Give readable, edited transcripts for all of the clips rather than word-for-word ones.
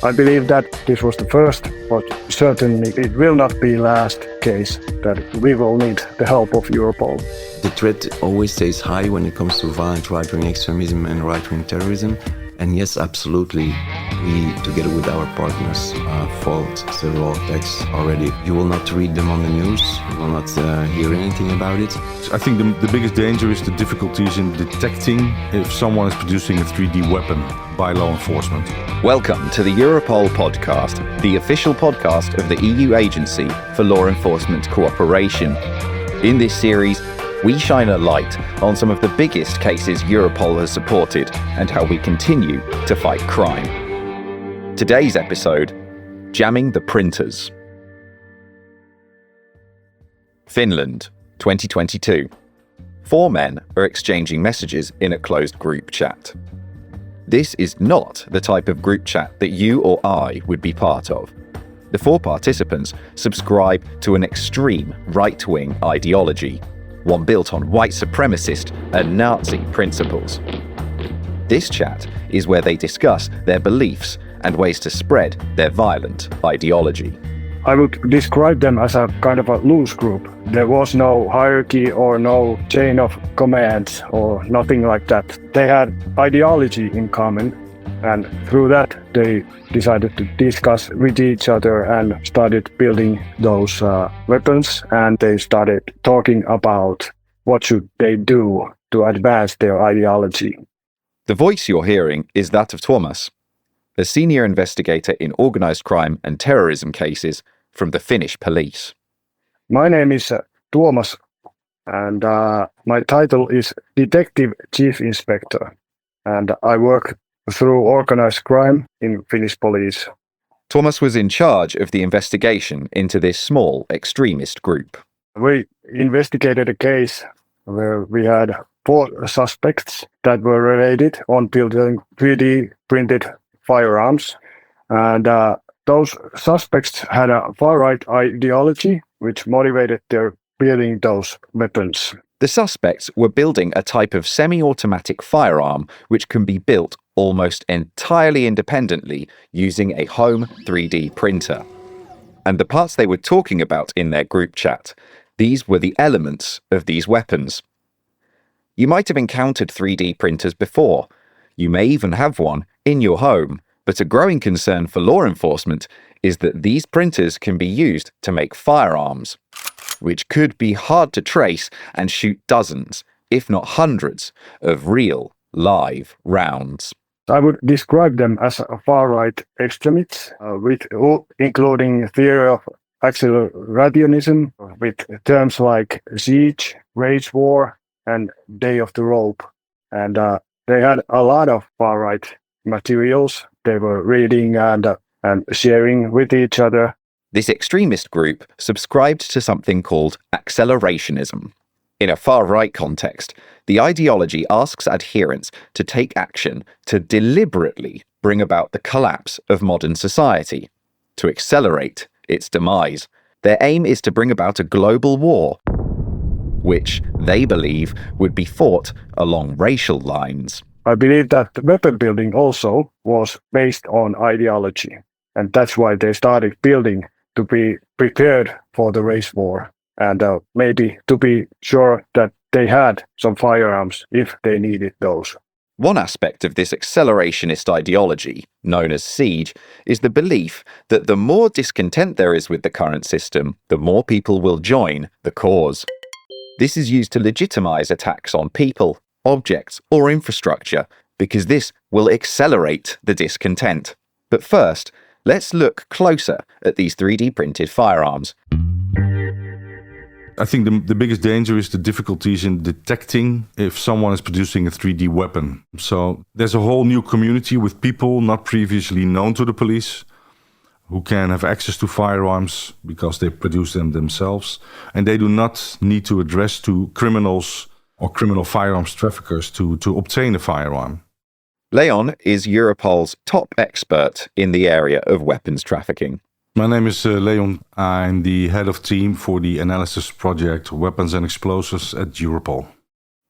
I believe that this was the first, but certainly it will not be last case that we will need the help of Europol. The threat always stays high when it comes to violent right-wing extremism and right-wing terrorism. And yes, absolutely, we, together with our partners, fought several attacks already. You will not read them on the news, you will not hear anything about it. I think the biggest danger is the difficulties in detecting if someone is producing a 3D weapon by law enforement. Welcome to the Europol Podcast, the official podcast of the EU Agency for Law Enforcement Cooperation. In this series, we shine a light on some of the biggest cases Europol has supported and how we continue to fight crime. Today's episode, Jamming the Printers. Finland, 2022. 4 men are exchanging messages in a closed group chat. This is not the type of group chat that you or I would be part of. The 4 participants subscribe to an extreme right-wing ideology, one built on white supremacist and Nazi principles. This chat is where they discuss their beliefs and ways to spread their violent ideology. I would describe them as a kind of a loose group. There was no hierarchy or no chain of commands or nothing like that. They had ideology in common, and through that they decided to discuss with each other and started building those weapons, and they started talking about what should they do to advance their ideology. The voice you're hearing is that of Tuomas, a senior investigator in organised crime and terrorism cases from the Finnish police. My name is Tuomas, and my title is Detective Chief Inspector, and I work through organised crime in Finnish police. Tuomas was in charge of the investigation into this small extremist group. We investigated a case where we had 4 suspects that were related on building 3D printed firearms. And those suspects had a far-right ideology which motivated their building those weapons. The suspects were building a type of semi-automatic firearm which can be built almost entirely independently using a home 3D printer. And the parts they were talking about in their group chat, these were the elements of these weapons. You might have encountered 3D printers before. You may even have one in your home, but a growing concern for law enforcement is that these printers can be used to make firearms, which could be hard to trace and shoot dozens, if not hundreds, of real, live rounds. I would describe them as a far-right extremists, including theory of accelerationism, with terms like siege, race war, and day of the rope. And they had a lot of far-right materials they were reading and sharing with each other. This extremist group subscribed to something called accelerationism. In a far-right context, the ideology asks adherents to take action to deliberately bring about the collapse of modern society, to accelerate its demise. Their aim is to bring about a global war, which they believe would be fought along racial lines. I believe that the weapon building also was based on ideology, and that's why they started building to be prepared for the race war. And maybe to be sure that they had some firearms if they needed those. One aspect of this accelerationist ideology, known as siege, is the belief that the more discontent there is with the current system, the more people will join the cause. This is used to legitimize attacks on people, objects, or infrastructure, because this will accelerate the discontent. But first, let's look closer at these 3D printed firearms. I think the biggest danger is the difficulties in detecting if someone is producing a 3D weapon. So there's a whole new community with people not previously known to the police who can have access to firearms because they produce them themselves. And they do not need to address to criminals or criminal firearms traffickers to obtain a firearm. Leon is Europol's top expert in the area of weapons trafficking. My name is Leon. I'm the head of team for the analysis project Weapons and Explosives at Europol.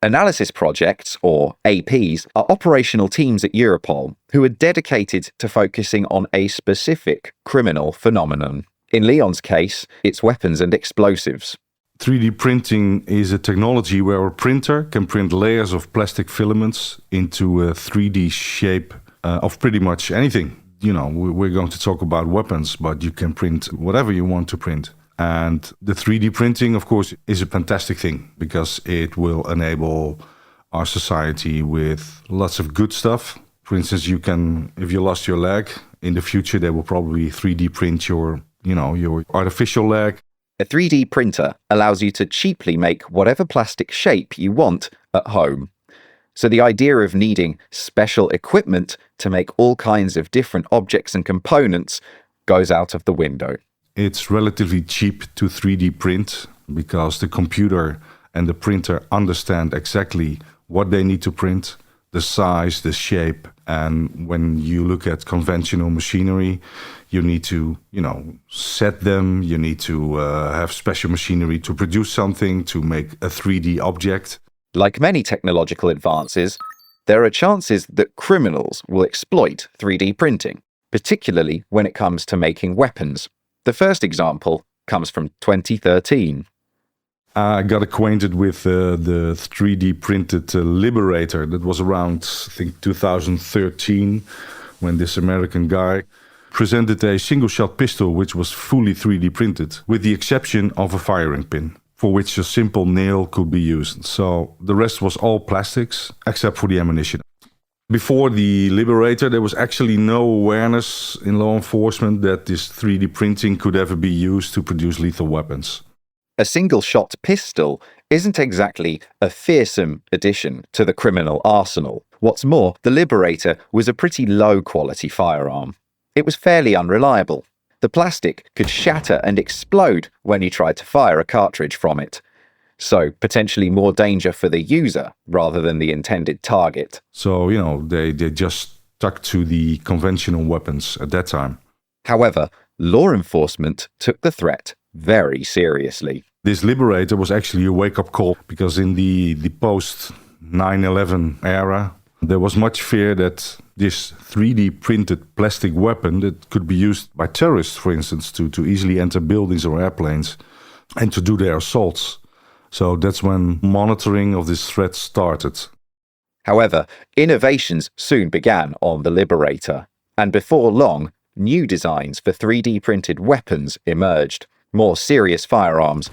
Analysis projects, or APs, are operational teams at Europol who are dedicated to focusing on a specific criminal phenomenon. In Leon's case, it's weapons and explosives. 3D printing is a technology where a printer can print layers of plastic filaments into a 3D shape of pretty much anything. You know, we're going to talk about weapons, but you can print whatever you want to print. And the 3D printing, of course, is a fantastic thing because it will enable our society with lots of good stuff. For instance, you can, if you lost your leg, in the future they will probably 3D print your artificial leg. A 3D printer allows you to cheaply make whatever plastic shape you want at home. So the idea of needing special equipment to make all kinds of different objects and components goes out of the window. It's relatively cheap to 3D print because the computer and the printer understand exactly what they need to print, the size, the shape. And when you look at conventional machinery, you need to, set them. You need to have special machinery to produce something, to make a 3D object. Like many technological advances, there are chances that criminals will exploit 3D printing, particularly when it comes to making weapons. The first example comes from 2013. I got acquainted with the 3D printed Liberator. That was around, I think, 2013, when this American guy presented a single-shot pistol which was fully 3D printed, with the exception of a firing pin, for which a simple nail could be used. So the rest was all plastics, except for the ammunition. Before the Liberator, there was actually no awareness in law enforcement that this 3D printing could ever be used to produce lethal weapons. A single-shot pistol isn't exactly a fearsome addition to the criminal arsenal. What's more, the Liberator was a pretty low-quality firearm. It was fairly unreliable. The plastic could shatter and explode when you tried to fire a cartridge from it. So potentially more danger for the user rather than the intended target. So, they just stuck to the conventional weapons at that time. However, law enforcement took the threat very seriously. This Liberator was actually a wake-up call because in the post-9/11 era, there was much fear that this 3D printed plastic weapon that could be used by terrorists, for instance, to easily enter buildings or airplanes and to do their assaults. So that's when monitoring of this threat started. However, innovations soon began on the Liberator, and before long, new designs for 3D printed weapons emerged, more serious firearms,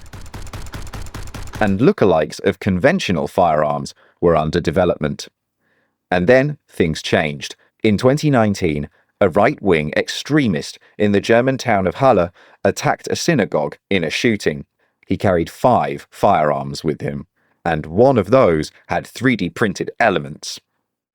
and lookalikes of conventional firearms were under development. And then things changed. In 2019, a right-wing extremist in the German town of Halle attacked a synagogue in a shooting. He carried 5 firearms with him, and one of those had 3D printed elements.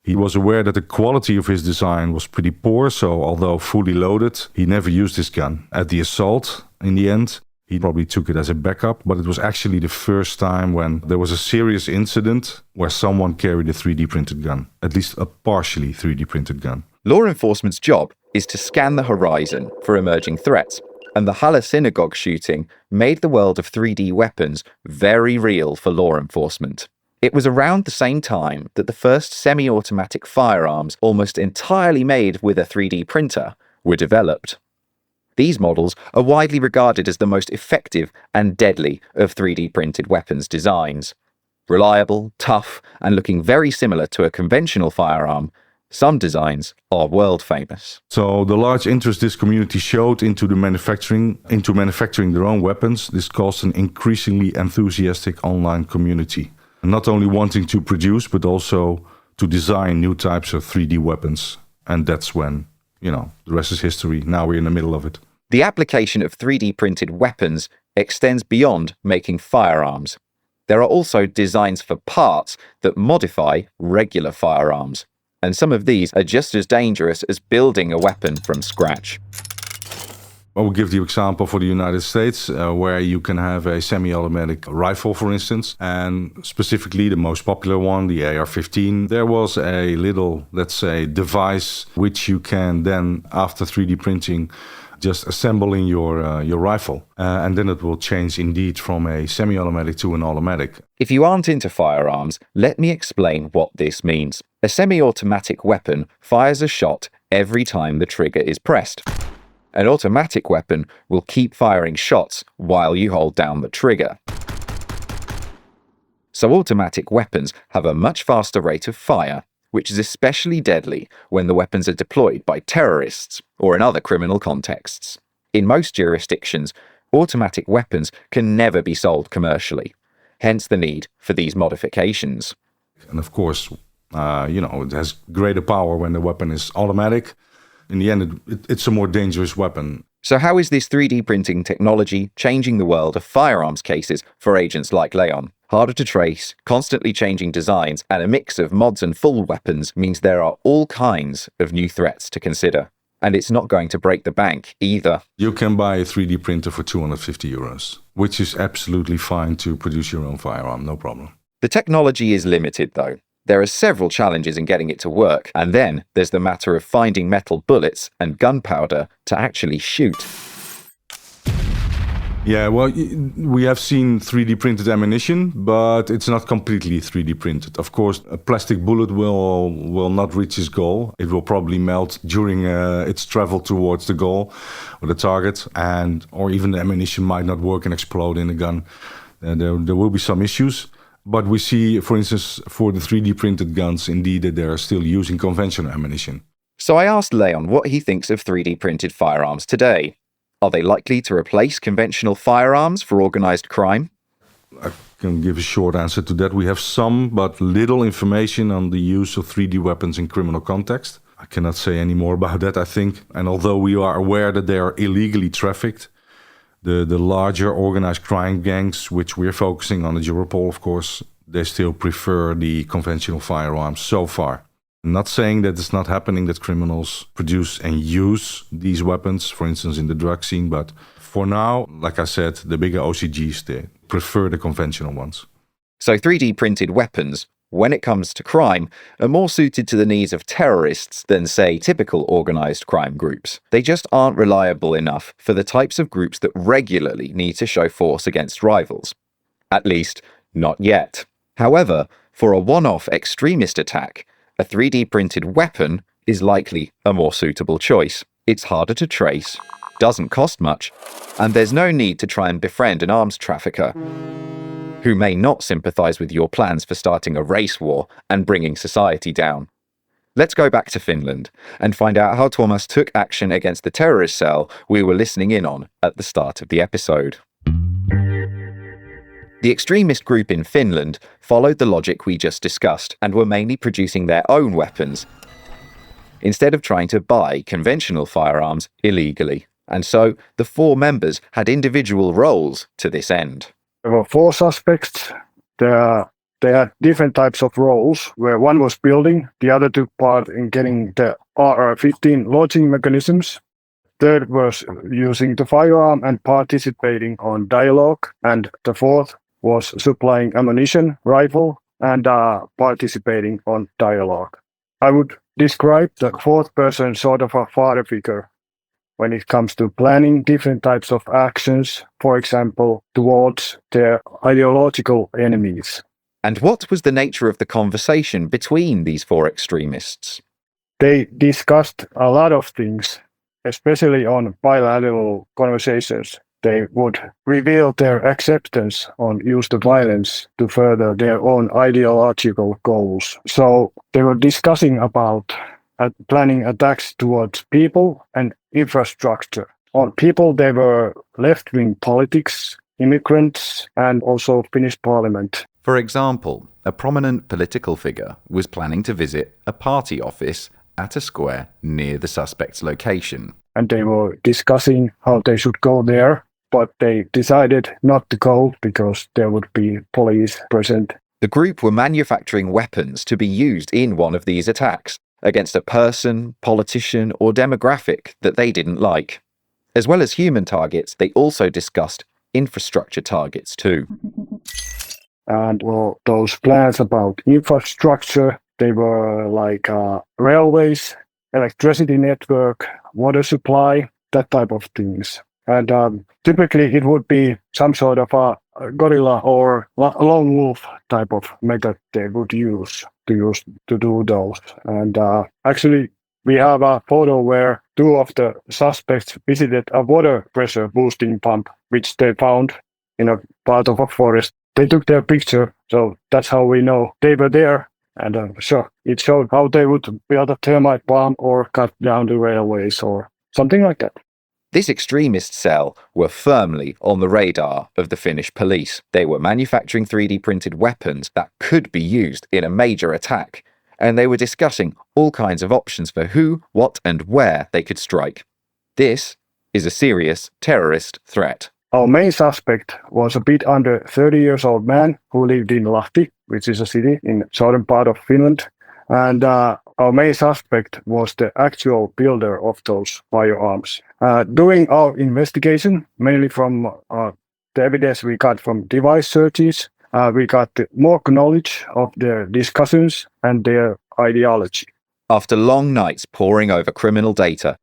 He was aware that the quality of his design was pretty poor, so although fully loaded, he never used his gun. At the assault, in the end, he probably took it as a backup, but it was actually the first time when there was a serious incident where someone carried a 3D printed gun, at least a partially 3D printed gun. Law enforcement's job is to scan the horizon for emerging threats, and the Halle synagogue shooting made the world of 3D weapons very real for law enforcement. It was around the same time that the first semi-automatic firearms, almost entirely made with a 3D printer, were developed. These models are widely regarded as the most effective and deadly of 3D printed weapons designs. Reliable, tough, and looking very similar to a conventional firearm, some designs are world famous. So the large interest this community showed into manufacturing their own weapons, this caused an increasingly enthusiastic online community. Not only wanting to produce, but also to design new types of 3D weapons. And that's when, the rest is history. Now we're in the middle of it. The application of 3D printed weapons extends beyond making firearms. There are also designs for parts that modify regular firearms. And some of these are just as dangerous as building a weapon from scratch. I will give the example for the United States, where you can have a semi-automatic rifle, for instance, and specifically the most popular one, the AR-15. There was a little, let's say, device which you can then, after 3D printing, just assembling your rifle. And then it will change indeed from a semi-automatic to an automatic. If you aren't into firearms, let me explain what this means. A semi-automatic weapon fires a shot every time the trigger is pressed. An automatic weapon will keep firing shots while you hold down the trigger. So automatic weapons have a much faster rate of fire, which is especially deadly when the weapons are deployed by terrorists or in other criminal contexts. In most jurisdictions, automatic weapons can never be sold commercially, hence the need for these modifications. And of course, it has greater power when the weapon is automatic. In the end, it's a more dangerous weapon. So how is this 3D printing technology changing the world of firearms cases for agents like Leon? Harder to trace, constantly changing designs, and a mix of mods and full weapons means there are all kinds of new threats to consider. And it's not going to break the bank either. You can buy a 3D printer for €250, which is absolutely fine to produce your own firearm, no problem. The technology is limited though. There are several challenges in getting it to work, and then there's the matter of finding metal bullets and gunpowder to actually shoot. Yeah, well, we have seen 3D printed ammunition, but it's not completely 3D printed. Of course, a plastic bullet will not reach its goal. It will probably melt during its travel towards the goal or the target, or even the ammunition might not work and explode in the gun. There will be some issues. But we see, for instance, for the 3D printed guns, indeed, that they are still using conventional ammunition. So I asked Leon what he thinks of 3D printed firearms today. Are they likely to replace conventional firearms for organized crime? I can give a short answer to that. We have some, but little information on the use of 3D weapons in criminal context. I cannot say any more about that, I think. And although we are aware that they are illegally trafficked, the larger organized crime gangs, which we're focusing on at Europol, of course, they still prefer the conventional firearms so far. I'm not saying that it's not happening that criminals produce and use these weapons, for instance, in the drug scene, but for now, like I said, the bigger OCGs, they prefer the conventional ones. So 3D printed weapons, when it comes to crime, are more suited to the needs of terrorists than, say, typical organized crime groups. They just aren't reliable enough for the types of groups that regularly need to show force against rivals. At least, not yet. However, for a one-off extremist attack, a 3D printed weapon is likely a more suitable choice. It's harder to trace, doesn't cost much, and there's no need to try and befriend an arms trafficker who may not sympathize with your plans for starting a race war and bringing society down. Let's go back to Finland and find out how Tuomas took action against the terrorist cell we were listening in on at the start of the episode. The extremist group in Finland followed the logic we just discussed and were mainly producing their own weapons instead of trying to buy conventional firearms illegally. And so the 4 members had individual roles to this end. There were 4 suspects. They had different types of roles, where one was building, the other took part in getting the RR-15 launching mechanisms. Third was using the firearm and participating on dialogue, and the fourth was supplying ammunition, rifle, and participating on dialogue. I would describe the fourth person sort of a father figure when it comes to planning different types of actions, for example, towards their ideological enemies. And what was the nature of the conversation between these 4 extremists? They discussed a lot of things, especially on bilateral conversations. They would reveal their acceptance on use of violence to further their own ideological goals. So they were discussing about planning attacks towards people and infrastructure. On people, they were left-wing politics, immigrants, and also Finnish parliament. For example, a prominent political figure was planning to visit a party office at a square near the suspect's location. And they were discussing how they should go there, but they decided not to go because there would be police present. The group were manufacturing weapons to be used in one of these attacks against a person, politician, or demographic that they didn't like. As well as human targets, they also discussed infrastructure targets too. And well, those plans about infrastructure, they were like railways, electricity network, water supply, that type of things. And typically it would be some sort of a gorilla or lone wolf type of method they would use to do those. And actually, we have a photo where two of the suspects visited a water pressure boosting pump, which they found in a part of a forest. They took their picture, so that's how we know they were there. And it showed how they would build a termite bomb or cut down the railways or something like that. This extremist cell were firmly on the radar of the Finnish police. They were manufacturing 3D printed weapons that could be used in a major attack, and they were discussing all kinds of options for who, what, and where they could strike. This is a serious terrorist threat. Our main suspect was a bit under 30 years old man who lived in Lahti, which is a city in southern part of Finland. And our main suspect was the actual builder of those firearms. During our investigation, mainly from the evidence we got from device searches, we got more knowledge of their discussions and their ideology. After long nights poring over criminal data,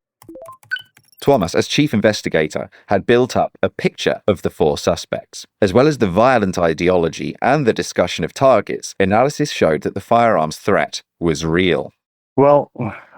Tuomas, as chief investigator, had built up a picture of the four suspects. As well as the violent ideology and the discussion of targets, analysis showed that the firearms threat was real. Well,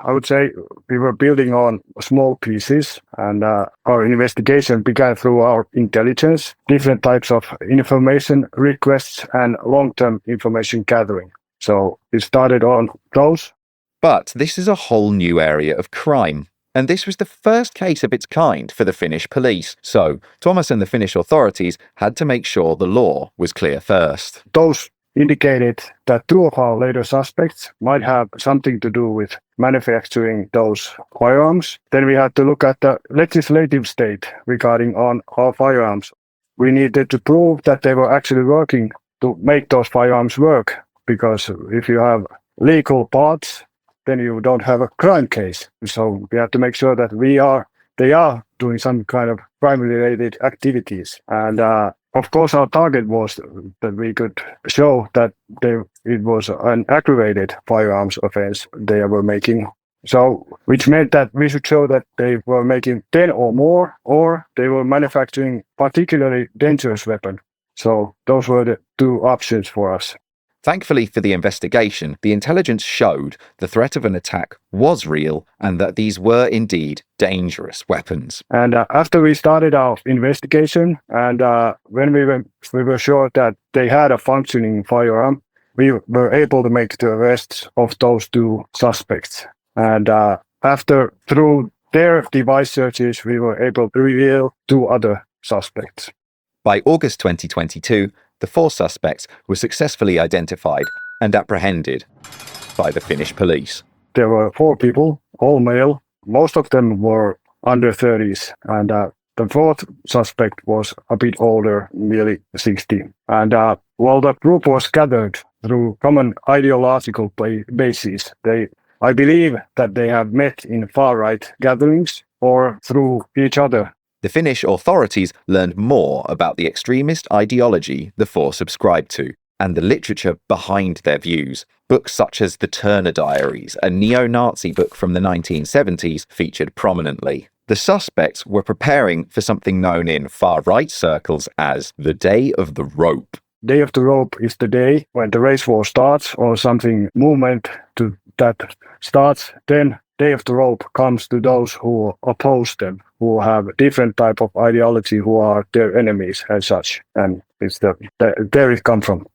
I would say we were building on small pieces, and our investigation began through our intelligence, different types of information requests, and long-term information gathering. So it started on those. But this is a whole new area of crime. And this was the first case of its kind for the Finnish police. So Tuomas and the Finnish authorities had to make sure the law was clear first. Those indicated that two of our later suspects might have something to do with manufacturing those firearms. Then we had to look at the legislative state regarding on our firearms. We needed to prove that they were actually working to make those firearms work, because if you have legal parts, then you don't have a crime case. So we have to make sure that they are doing some kind of crime-related activities. And of course, our target was that we could show that it was an aggravated firearms offense they were making. So, which meant that we should show that they were making 10 or more, or they were manufacturing particularly dangerous weapon. So those were the two options for us. Thankfully for the investigation, the intelligence showed the threat of an attack was real and that these were indeed dangerous weapons. And after we started our investigation, and when we were sure that they had a functioning firearm, we were able to make the arrests of those two suspects. And through their device searches, we were able to reveal two other suspects. By August 2022, the four suspects were successfully identified and apprehended by the Finnish police. There were four people, all male. Most of them were under 30s. And the fourth suspect was a bit older, nearly 60. And the group was gathered through common ideological bases. I believe that they have met in far-right gatherings or through each other. The Finnish authorities learned more about the extremist ideology the four subscribed to and the literature behind their views. Books such as The Turner Diaries, a neo-Nazi book from the 1970s, featured prominently. The suspects were preparing for something known in far-right circles as the Day of the Rope. Day of the Rope is the day when the race war starts or something movement that starts. Then Day of the Rope comes to those who oppose them, who have a different type of ideology, who are their enemies and such. And it's there it comes from.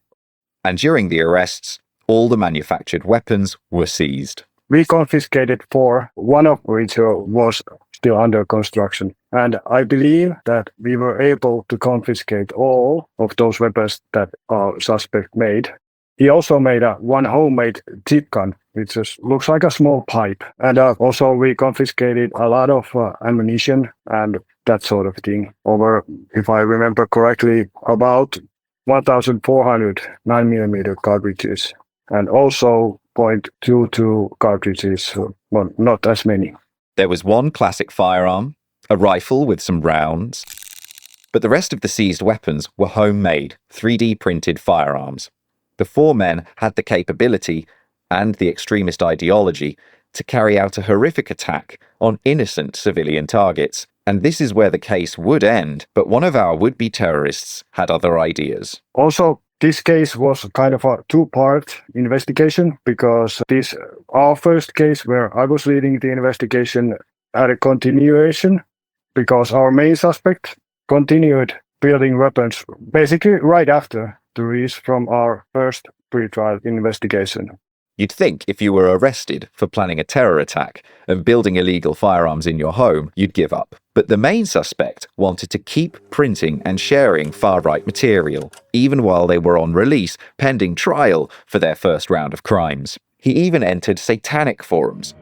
And during the arrests, all the manufactured weapons were seized. We confiscated 4, one of which was still under construction. And I believe that we were able to confiscate all of those weapons that our suspect made. He also made one homemade tip gun, which looks like a small pipe. And also we confiscated a lot of ammunition and that sort of thing. Over, if I remember correctly, about 1,400 9mm cartridges. And also .22 cartridges, well, not as many. There was one classic firearm, a rifle with some rounds, but the rest of the seized weapons were homemade, 3D printed firearms. The 4 men had the capability and the extremist ideology to carry out a horrific attack on innocent civilian targets. And this is where the case would end, but one of our would-be terrorists had other ideas. Also, this case was kind of a two-part investigation because our first case where I was leading the investigation had a continuation because our main suspect continued building weapons basically right after the release from our first pre-trial investigation. You'd think if you were arrested for planning a terror attack and building illegal firearms in your home, you'd give up. But the main suspect wanted to keep printing and sharing far-right material, even while they were on release, pending trial for their first round of crimes. He even entered satanic forums,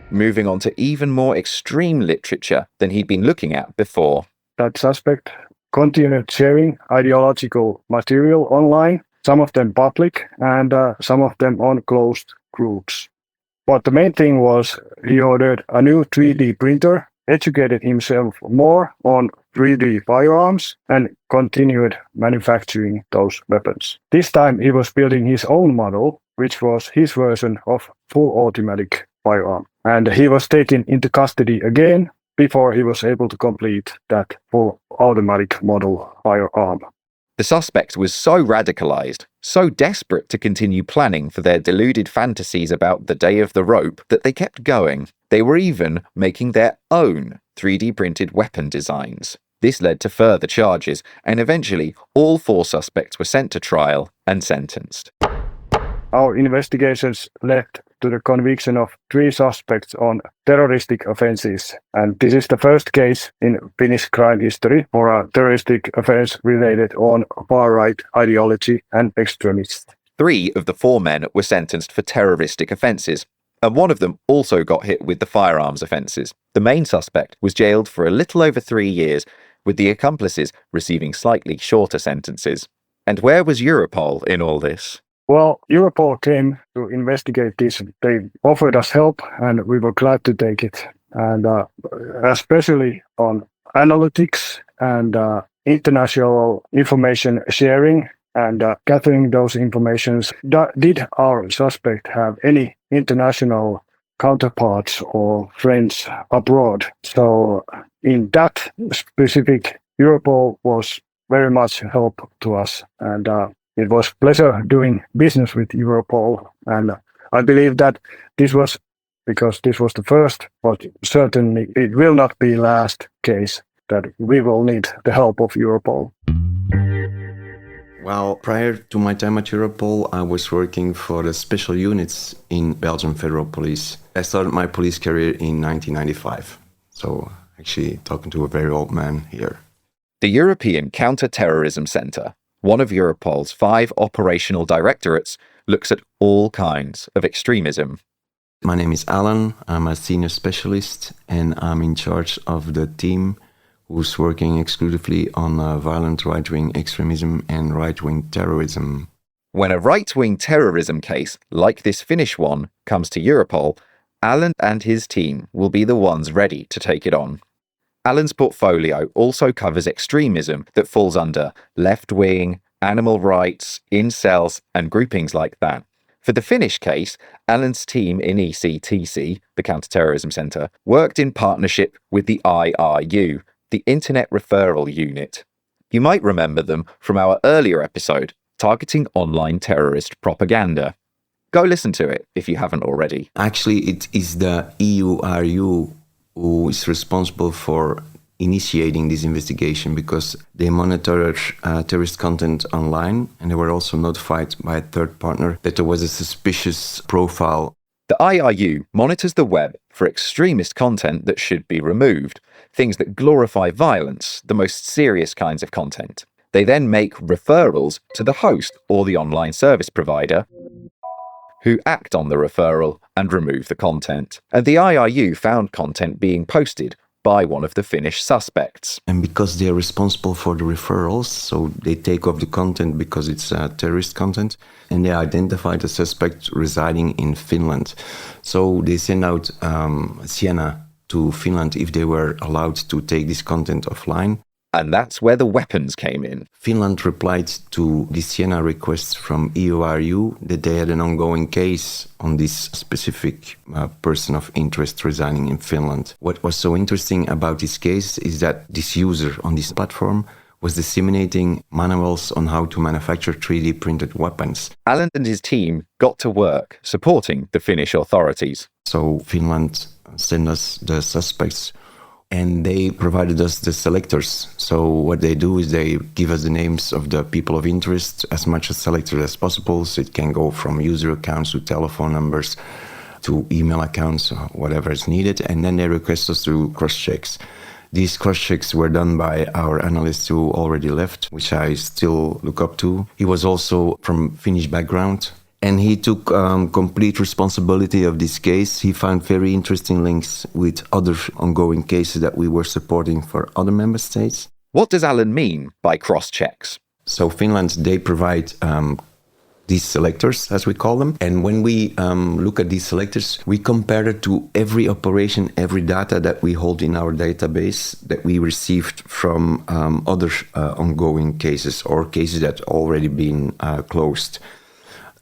moving on to even more extreme literature than he'd been looking at before. That suspect continued sharing ideological material online, some of them public and some of them on closed groups. But the main thing was he ordered a new 3D printer, educated himself more on 3D firearms, and continued manufacturing those weapons. This time he was building his own model, which was his version of full automatic firearm. And he was taken into custody again before he was able to complete that full automatic model firearm. The suspect was so radicalized, so desperate to continue planning for their deluded fantasies about the day of the rope that they kept going. They were even making their own 3D printed weapon designs. This led to further charges, and eventually all 4 suspects were sent to trial and sentenced. Our investigations led to the conviction of 3 suspects on terroristic offenses. And this is the first case in Finnish crime history for a terroristic offense related on far-right ideology and extremism. 3 of the 4 men were sentenced for terroristic offenses, and one of them also got hit with the firearms offenses. The main suspect was jailed for a little over 3 years, with the accomplices receiving slightly shorter sentences. And where was Europol in all this? Well, Europol came to investigate this. They offered us help and we were glad to take it. And especially on analytics and international information sharing and gathering those informations. Did our suspect have any international counterparts or friends abroad? So in that specific, Europol was very much help to us. And it was a pleasure doing business with Europol, and I believe that this was because this was the first, but certainly it will not be last case that we will need the help of Europol. Well, prior to my time at Europol, I was working for the special units in Belgian Federal Police. I started my police career in 1995, so actually talking to a very old man here. The European Counter-Terrorism Centre, one of Europol's 5 operational directorates, looks at all kinds of extremism. My name is Allan. I'm a senior specialist and I'm in charge of the team who's working exclusively on violent right-wing extremism and right-wing terrorism. When a right-wing terrorism case, like this Finnish one, comes to Europol, Allan and his team will be the ones ready to take it on. Allan's portfolio also covers extremism that falls under left-wing, animal rights, incels, and groupings like that. For the Finnish case, Allan's team in ECTC, the Counter-Terrorism Centre, worked in partnership with the IRU, the Internet Referral Unit. You might remember them from our earlier episode, targeting online terrorist propaganda. Go listen to it if you haven't already. Actually, it is the EURU who is responsible for initiating this investigation because they monitored terrorist content online, and they were also notified by a third partner that there was a suspicious profile. The IRU monitors the web for extremist content that should be removed, things that glorify violence, the most serious kinds of content. They then make referrals to the host or the online service provider, who act on the referral and remove the content. And the IRU found content being posted by one of the Finnish suspects. And because they are responsible for the referrals, so they take off the content because it's terrorist content, and they identify the suspect residing in Finland. So they send out Siena to Finland if they were allowed to take this content offline. And that's where the weapons came in. Finland replied to the Siena request from EURU that they had an ongoing case on this specific person of interest residing in Finland. What was so interesting about this case is that this user on this platform was disseminating manuals on how to manufacture 3D printed weapons. Allan and his team got to work supporting the Finnish authorities. So Finland sent us the suspects and they provided us the selectors. So what they do is they give us the names of the people of interest, as much as selected as possible. So it can go from user accounts to telephone numbers to email accounts, whatever is needed. And then they request us to cross-checks. These cross-checks were done by our analyst who already left, which I still look up to. He was also from Finnish background. And he took complete responsibility of this case. He found very interesting links with other ongoing cases that we were supporting for other member states. What does Allan mean by cross-checks? So Finland, they provide these selectors, as we call them. And when we look at these selectors, we compare it to every operation, every data that we hold in our database that we received from other ongoing cases or cases that already been closed.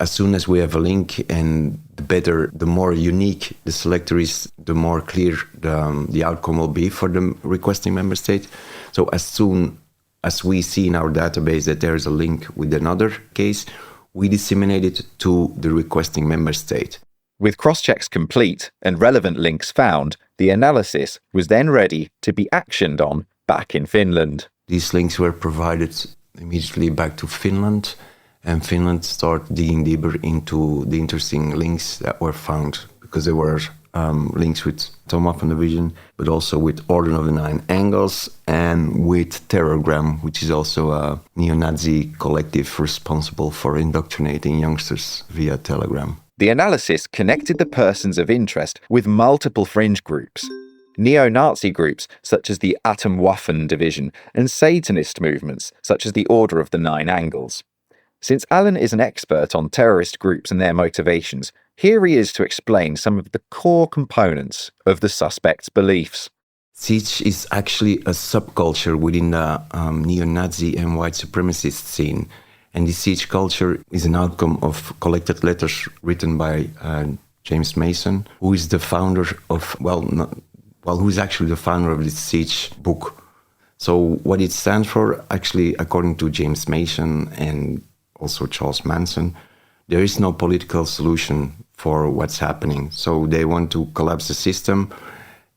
As soon as we have a link, and the more unique the selector is, the more clear the outcome will be for the requesting member state. So as soon as we see in our database that there is a link with another case, we disseminate it to the requesting member state. With cross-checks complete and relevant links found, the analysis was then ready to be actioned on back in Finland. These links were provided immediately back to Finland. And Finland started digging deeper into the interesting links that were found, because there were links with Tomahawk Division, but also with Order of the Nine Angles and with Terrorgram, which is also a neo-Nazi collective responsible for indoctrinating youngsters via Telegram. The analysis connected the persons of interest with multiple fringe groups. Neo-Nazi groups such as the Atomwaffen Division and Satanist movements such as the Order of the Nine Angles. Since Allan is an expert on terrorist groups and their motivations, here he is to explain some of the core components of the suspect's beliefs. Siege is actually a subculture within the neo-Nazi and white supremacist scene. And this siege culture is an outcome of collected letters written by James Mason, who is the founder of, who is actually the founder of this siege book. So what it stands for, actually, according to James Mason and also Charles Manson, there is no political solution for what's happening. So they want to collapse the system,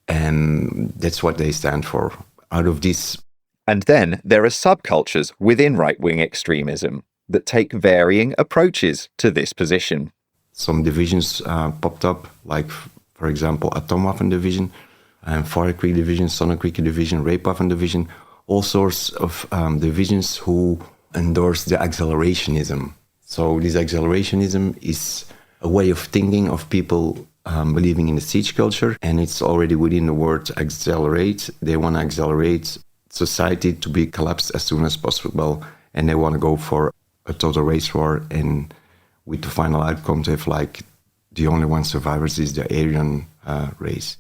and that's what they stand for. Out of this. And then there are subcultures within right-wing extremism that take varying approaches to this position. Some divisions popped up, like, for example, Atomwaffen Division, and Fire Creek Division, Sonic Creek Division, Rapewaffen Division, all sorts of divisions who endorse the accelerationism. So this accelerationism is a way of thinking of people believing in the siege culture, and it's already within the word accelerate. They want to accelerate society to be collapsed as soon as possible, and they want to go for a total race war, and with the final outcome to have the only one survivors is the Aryan race.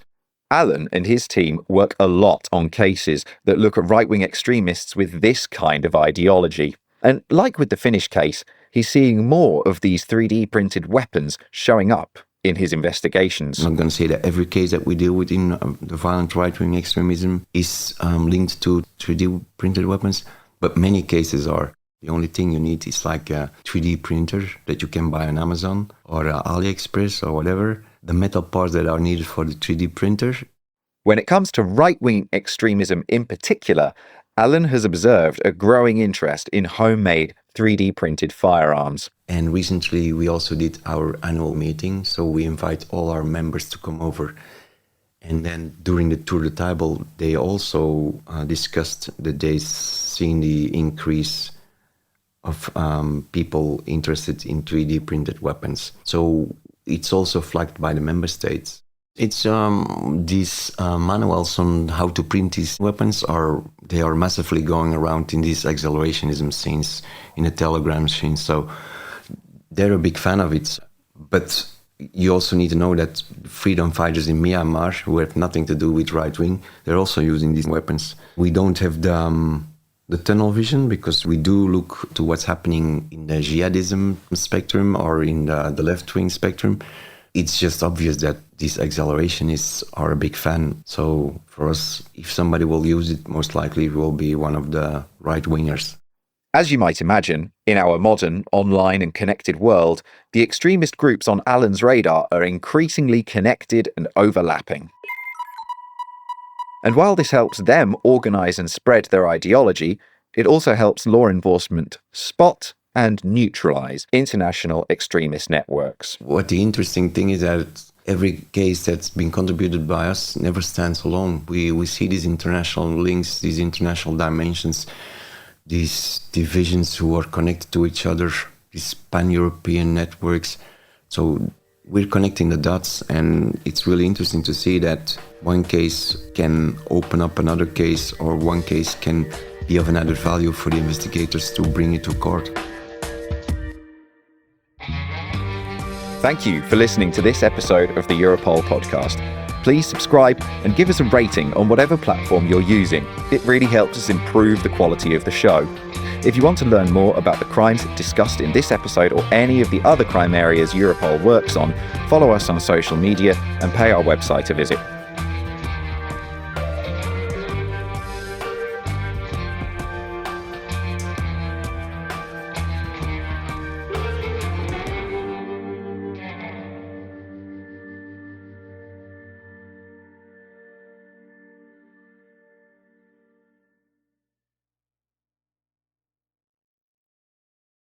Allan and his team work a lot on cases that look at right-wing extremists with this kind of ideology. And like with the Finnish case, he's seeing more of these 3D printed weapons showing up in his investigations. I'm not going to say that every case that we deal with in the violent right-wing extremism is linked to 3D printed weapons, but many cases are. The only thing you need is like a 3D printer that you can buy on Amazon or AliExpress or whatever. The metal parts that are needed for the 3D printer. When it comes to right-wing extremism in particular, Allan has observed a growing interest in homemade 3D printed firearms. And recently we also did our annual meeting, so we invite all our members to come over. And then during the Tour de Table, they also discussed that they've seen the increase of people interested in 3D printed weapons. So it's also flagged by the member states. It's these manuals on how to print these weapons they are massively going around in these accelerationism scenes, in the Telegram scene. So they're a big fan of it. But you also need to know that freedom fighters in Myanmar, who have nothing to do with right-wing, they're also using these weapons. We don't have the tunnel vision because we do look to what's happening in the jihadism spectrum or in the left-wing spectrum. It's just obvious that these accelerationists are a big fan. So for us, if somebody will use it, most likely it will be one of the right-wingers. As you might imagine, in our modern, online and connected world, the extremist groups on Allan's radar are increasingly connected and overlapping. And while this helps them organise and spread their ideology, it also helps law enforcement spot and neutralise international extremist networks. What the interesting thing is that every case that's been contributed by us never stands alone. We see these international links, these international dimensions, these divisions who are connected to each other, these pan-European networks. So we're connecting the dots, and it's really interesting to see that one case can open up another case, or one case can be of an added value for the investigators to bring it to court. Thank you for listening to this episode of the Europol Podcast. Please subscribe and give us a rating on whatever platform you're using. It really helps us improve the quality of the show. If you want to learn more about the crimes discussed in this episode or any of the other crime areas Europol works on, follow us on social media and pay our website a visit.